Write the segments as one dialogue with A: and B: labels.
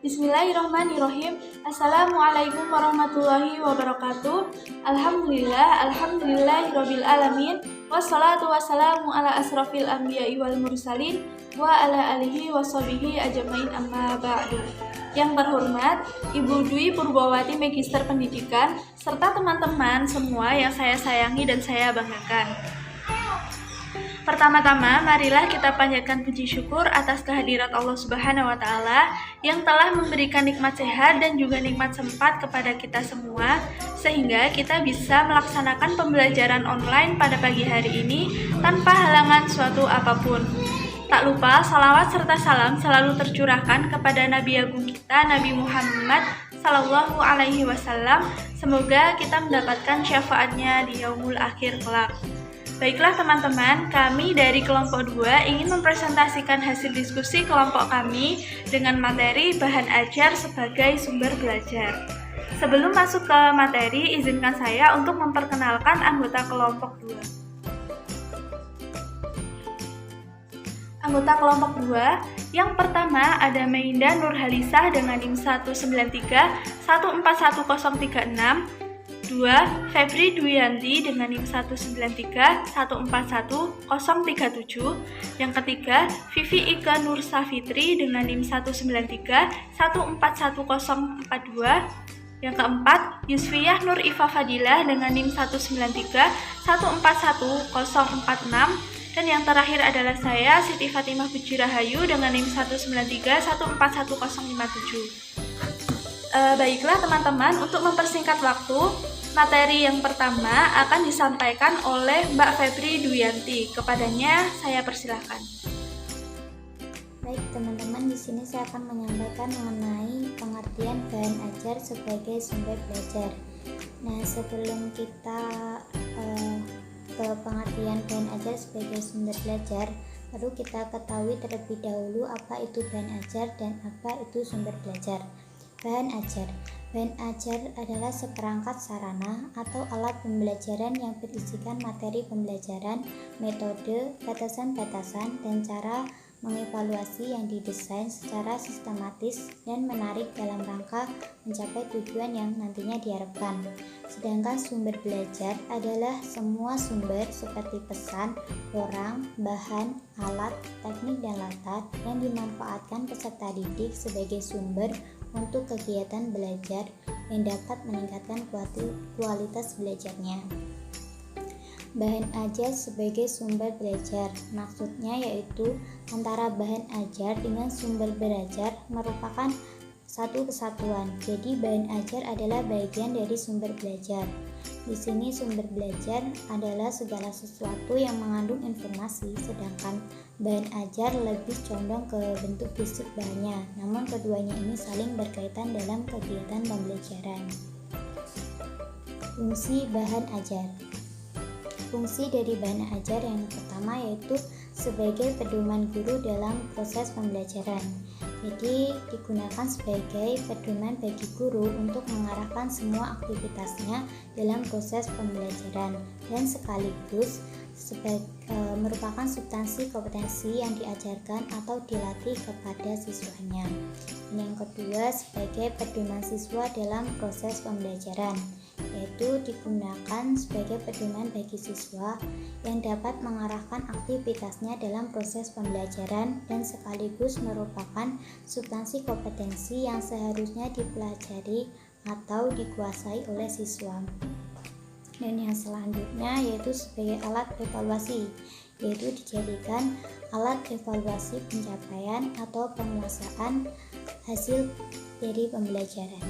A: Bismillahirrahmanirrahim. Assalamualaikum warahmatullahi wabarakatuh. Alhamdulillahirabbil alamin. Wassalatu wassalamu ala asrofil anbiya'i wal mursalin wa ala alihi washabihi ajmain amma ba'du. Yang terhormat Ibu Dwi Purbawati Magister Pendidikan serta teman-teman semua yang saya sayangi dan saya banggakan. Pertama-tama, marilah kita panjatkan puji syukur atas kehadirat Allah Subhanahu wa Ta'ala yang telah memberikan nikmat sehat dan juga nikmat sempat kepada kita semua, sehingga kita bisa melaksanakan pembelajaran online pada pagi hari ini tanpa halangan suatu apapun. Tak lupa, salawat serta salam selalu tercurahkan kepada Nabi Agung kita, Nabi Muhammad Sallallahu Alaihi Wasallam. Semoga kita mendapatkan syafaatnya di yaumul akhir kelak. Baiklah teman-teman, kami dari kelompok 2 ingin mempresentasikan hasil diskusi kelompok kami dengan materi bahan ajar sebagai sumber belajar. Sebelum masuk ke materi, izinkan saya untuk memperkenalkan anggota kelompok 2. Anggota kelompok 2, yang pertama ada Mainda Nurhalisah dengan NIM 193 141036. 2. Febri Dwianti dengan NIM 193 141037. Yang ketiga, Vivi Ika Nur Safitri dengan NIM 193 141042. Yang keempat, Yusfiyah Nur Ifa Fadilah dengan NIM 193 141046. Dan yang terakhir adalah saya, Siti Fatimah Puji Rahayu dengan NIM 193 141057. Baiklah teman-teman, untuk mempersingkat waktu, materi yang pertama akan disampaikan oleh Mbak Febri Dwianti. Kepadanya saya persilakan.
B: Baik teman-teman, di sini saya akan menyampaikan mengenai pengertian bahan ajar sebagai sumber belajar. Nah, sebelum kita ke pengertian bahan ajar sebagai sumber belajar, perlu kita ketahui terlebih dahulu apa itu bahan ajar dan apa itu sumber belajar. Bahan ajar adalah seperangkat sarana atau alat pembelajaran yang berisikan materi pembelajaran, metode, batasan-batasan, dan cara mengevaluasi yang didesain secara sistematis dan menarik dalam rangka mencapai tujuan yang nantinya diharapkan. Sedangkan sumber belajar adalah semua sumber seperti pesan, orang, bahan, alat, teknik, dan latar yang dimanfaatkan peserta didik sebagai sumber untuk kegiatan belajar yang dapat meningkatkan kualitas belajarnya. Bahan ajar sebagai sumber belajar, maksudnya yaitu antara bahan ajar dengan sumber belajar merupakan satu kesatuan. Jadi bahan ajar adalah bagian dari sumber belajar. Di sini sumber belajar adalah segala sesuatu yang mengandung informasi, sedangkan bahan ajar lebih condong ke bentuk fisik bahannya. Namun keduanya ini saling berkaitan dalam kegiatan pembelajaran. Fungsi bahan ajar. Fungsi dari bahan ajar yang pertama yaitu sebagai pedoman guru dalam proses pembelajaran. Jadi digunakan sebagai pedoman bagi guru untuk mengarahkan semua aktivitasnya dalam proses pembelajaran dan sekaligus merupakan substansi kompetensi yang diajarkan atau dilatih kepada siswanya. Dan yang kedua, sebagai pedoman siswa dalam proses pembelajaran, yaitu digunakan sebagai pedoman bagi siswa yang dapat mengarahkan aktivitasnya dalam proses pembelajaran dan sekaligus merupakan substansi kompetensi yang seharusnya dipelajari atau dikuasai oleh siswa. Dan yang selanjutnya yaitu sebagai alat evaluasi, yaitu dijadikan alat evaluasi pencapaian atau penguasaan hasil dari pembelajaran.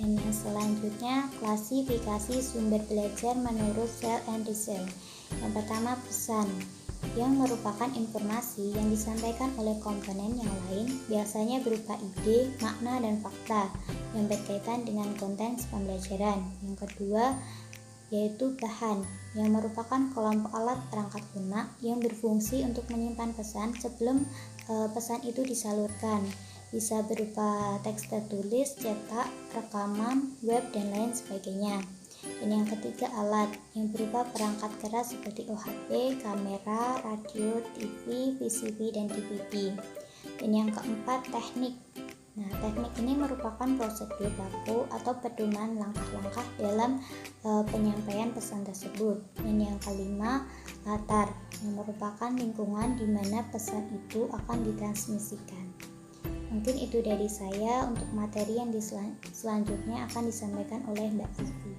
B: Dan yang selanjutnya, klasifikasi sumber belajar menurut Sell and Rizal. Yang pertama, pesan, yang merupakan informasi yang disampaikan oleh komponen yang lain, biasanya berupa ide, makna, dan fakta yang berkaitan dengan konteks pembelajaran. Yang kedua, yaitu bahan, yang merupakan kelompok alat perangkat lunak yang berfungsi untuk menyimpan pesan sebelum pesan itu disalurkan. Bisa berupa teks tertulis, cetak, rekaman, web, dan lain sebagainya. Dan yang ketiga, alat yang berupa perangkat keras seperti OHP, kamera, radio, TV, VCD, dan DVD. Dan yang keempat, teknik Nah, teknik ini merupakan prosedur baku atau pedoman langkah-langkah dalam penyampaian pesan tersebut. Dan yang kelima, latar, yang merupakan lingkungan di mana pesan itu akan ditransmisikan. Mungkin itu dari saya. Untuk materi yang selanjutnya akan disampaikan oleh Mbak Vivi.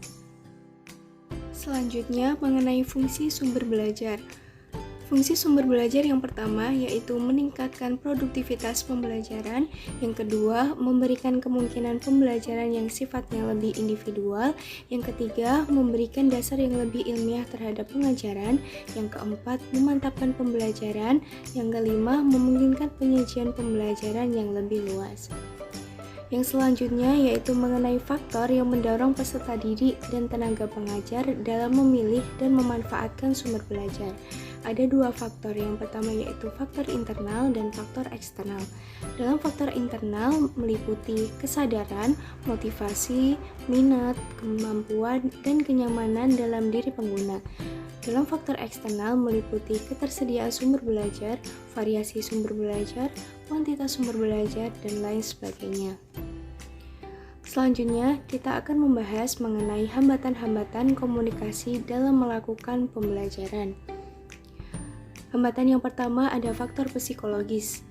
C: Selanjutnya mengenai fungsi sumber belajar. Fungsi sumber belajar yang pertama yaitu meningkatkan produktivitas pembelajaran, yang kedua memberikan kemungkinan pembelajaran yang sifatnya lebih individual, yang ketiga memberikan dasar yang lebih ilmiah terhadap pengajaran, yang keempat memantapkan pembelajaran, yang kelima memungkinkan penyajian pembelajaran yang lebih luas. Yang selanjutnya yaitu mengenai faktor yang mendorong peserta didik dan tenaga pengajar dalam memilih dan memanfaatkan sumber belajar. Ada dua faktor, yang pertama yaitu faktor internal dan faktor eksternal. Dalam faktor internal meliputi kesadaran, motivasi, minat, kemampuan, dan kenyamanan dalam diri pengguna. Dalam faktor eksternal meliputi ketersediaan sumber belajar, variasi sumber belajar, kuantitas sumber belajar, dan lain sebagainya. Selanjutnya, kita akan membahas mengenai hambatan-hambatan komunikasi dalam melakukan pembelajaran. Hambatan yang pertama ada faktor psikologis.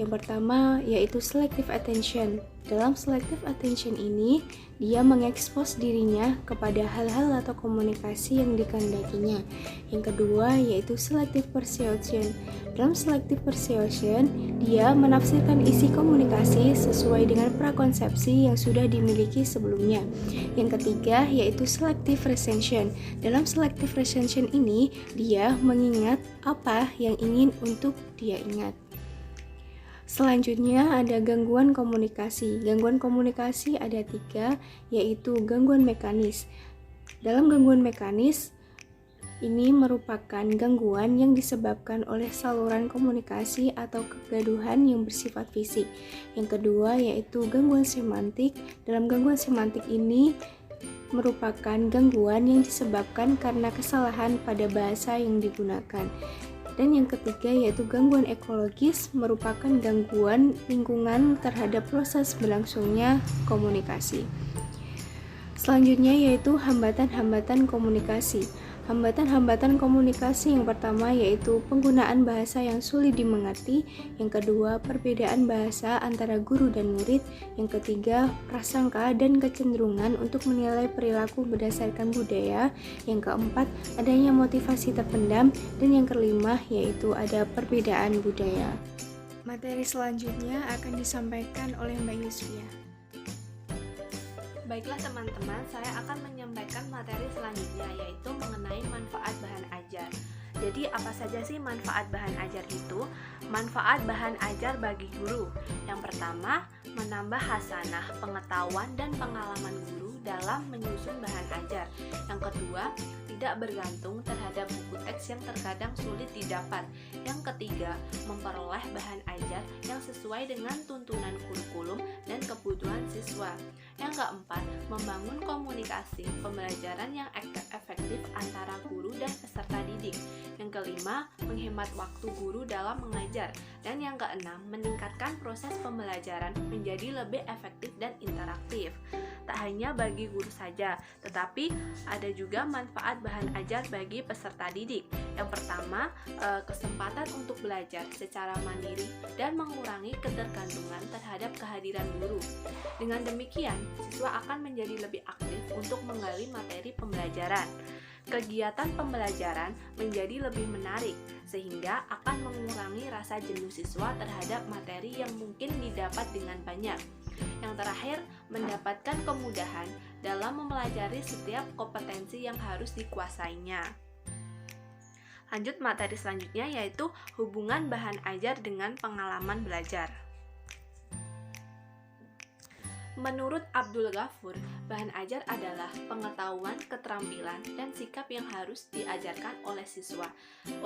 C: Yang pertama yaitu selective attention. Dalam selective attention ini, dia mengekspos dirinya kepada hal-hal atau komunikasi yang dikehendakinya. Yang kedua yaitu selective persuasion. Dalam selective persuasion, dia menafsirkan isi komunikasi sesuai dengan prakonsepsi yang sudah dimiliki sebelumnya. Yang ketiga yaitu selective retention. Dalam selective retention ini, dia mengingat apa yang ingin untuk dia ingat. Selanjutnya ada gangguan komunikasi. Gangguan komunikasi ada 3, yaitu gangguan mekanis. Dalam gangguan mekanis, ini merupakan gangguan yang disebabkan oleh saluran komunikasi atau kegaduhan yang bersifat fisik. Yang kedua yaitu gangguan semantik. Dalam gangguan semantik ini merupakan gangguan yang disebabkan karena kesalahan pada bahasa yang digunakan. Dan yang ketiga yaitu gangguan ekologis, merupakan gangguan lingkungan terhadap proses berlangsungnya komunikasi. Selanjutnya yaitu hambatan-hambatan komunikasi. Hambatan-hambatan komunikasi yang pertama yaitu penggunaan bahasa yang sulit dimengerti, yang kedua perbedaan bahasa antara guru dan murid, yang ketiga prasangka dan kecenderungan untuk menilai perilaku berdasarkan budaya, yang keempat adanya motivasi terpendam, dan yang kelima yaitu ada perbedaan budaya. Materi selanjutnya akan disampaikan oleh Mbak Yusfia.
A: Baiklah teman-teman, saya akan menyampaikan materi selanjutnya yaitu mengenai manfaat bahan ajar. Jadi apa saja sih manfaat bahan ajar itu? Manfaat bahan ajar bagi guru. Yang pertama, menambah hasanah, pengetahuan dan pengalaman guru dalam menyusun bahan ajar. Yang kedua, tidak bergantung terhadap buku teks yang terkadang sulit didapat. Yang ketiga, memperoleh bahan ajar yang sesuai dengan tuntunan kurikulum dan kebutuhan siswa. Yang keempat, membangun komunikasi pembelajaran yang efektif antara guru dan peserta didik. Yang kelima, menghemat waktu guru dalam mengajar. Dan yang keenam, meningkatkan proses pembelajaran menjadi lebih efektif dan interaktif. Tak hanya bagi guru saja, tetapi ada juga manfaat bahan ajar bagi peserta didik. Yang pertama, kesempatan untuk belajar secara mandiri dan mengurangi ketergantungan terhadap kehadiran guru. Dengan demikian, siswa akan menjadi lebih aktif untuk menggali materi pembelajaran. Kegiatan pembelajaran menjadi lebih menarik, sehingga akan mengurangi rasa jenuh siswa terhadap materi yang mungkin didapat dengan banyak. Yang terakhir, mendapatkan kemudahan dalam mempelajari setiap kompetensi yang harus dikuasainya. Lanjut materi selanjutnya yaitu hubungan bahan ajar dengan pengalaman belajar. Menurut Abdul Ghafur, bahan ajar adalah pengetahuan, keterampilan, dan sikap yang harus diajarkan oleh siswa,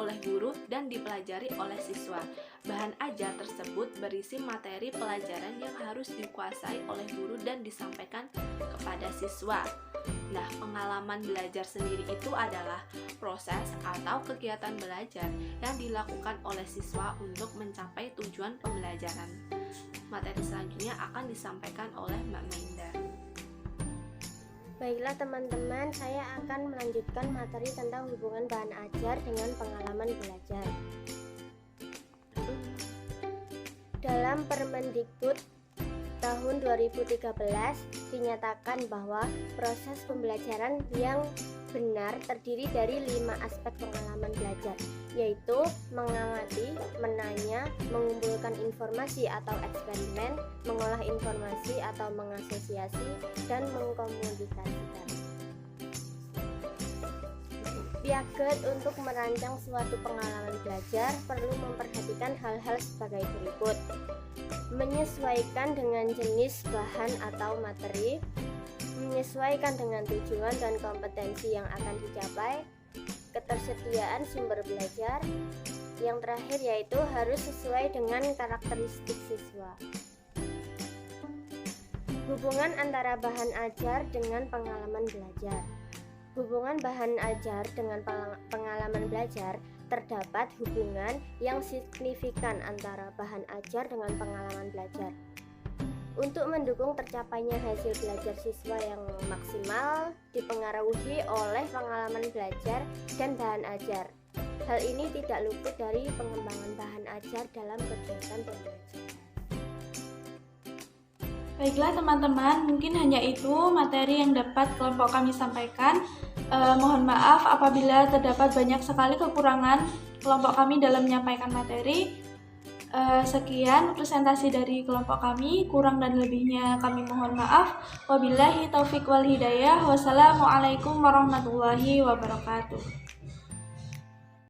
A: oleh guru, dan dipelajari oleh siswa. Bahan ajar tersebut berisi materi pelajaran yang harus dikuasai oleh guru dan disampaikan kepada siswa. Nah, pengalaman belajar sendiri itu adalah proses atau kegiatan belajar yang dilakukan oleh siswa untuk mencapai tujuan pembelajaran.
C: materi selanjutnya akan disampaikan oleh Mbak Mainda.
D: Baiklah teman-teman, saya akan melanjutkan materi tentang hubungan bahan ajar dengan pengalaman belajar. Dalam Permendikbud tahun 2013 dinyatakan bahwa proses pembelajaran yang benar terdiri dari 5 aspek pengalaman belajar, yaitu mengamati, menanya, mengumpulkan informasi atau eksperimen, mengolah informasi atau mengasosiasi, dan mengkomunikasikan. Piaget untuk merancang suatu pengalaman belajar perlu memperhatikan hal-hal sebagai berikut: menyesuaikan dengan jenis bahan atau materi, menyesuaikan dengan tujuan dan kompetensi yang akan dicapai, ketersediaan sumber belajar, yang terakhir yaitu harus sesuai dengan karakteristik siswa. Hubungan antara bahan ajar dengan pengalaman belajar. Hubungan bahan ajar dengan pengalaman belajar, terdapat hubungan yang signifikan antara bahan ajar dengan pengalaman belajar. Untuk mendukung tercapainya hasil belajar siswa yang maksimal dipengaruhi oleh pengalaman belajar dan bahan ajar. Hal ini tidak luput dari pengembangan bahan ajar dalam kegiatan pembelajaran.
A: Baiklah teman-teman, mungkin hanya itu materi yang dapat kelompok kami sampaikan. Mohon maaf apabila terdapat banyak sekali kekurangan kelompok kami dalam menyampaikan materi. Sekian presentasi dari kelompok kami, kurang dan lebihnya kami mohon maaf. Wabillahi taufik wal hidayah. Wassalamualaikum warahmatullahi wabarakatuh.